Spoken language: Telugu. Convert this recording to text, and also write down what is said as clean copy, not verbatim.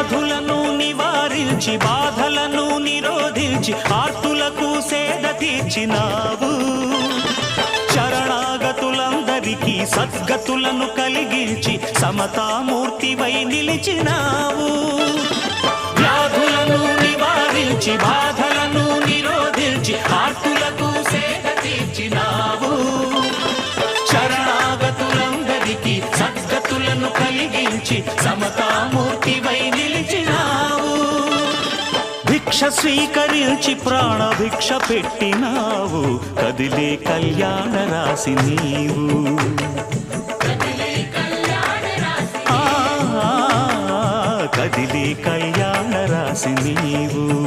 వ్యాధులను నివారించి బాధలను నిరోధించి ఆర్తులకు సేద తీర్చినావు. శరణాగతులందరికీ సద్గతులను కలిగించి సమతామూర్తివై నిలిచినావు. వ్యాధులను నివారించి బాధలను నిరోధించి ఆర్తులకు సేద తీర్చినావు. శరణాగతులందరికీ సద్గతులను కలిగించి సమతామూర్తివై నిలిచినావు. భిక్ష స్వీకరించి ప్రాణభిక్ష పెట్టినావు. కదిలే కళ్యాణ రాశి నీవు. కదిలే కళ్యాణ రాశి నీవు.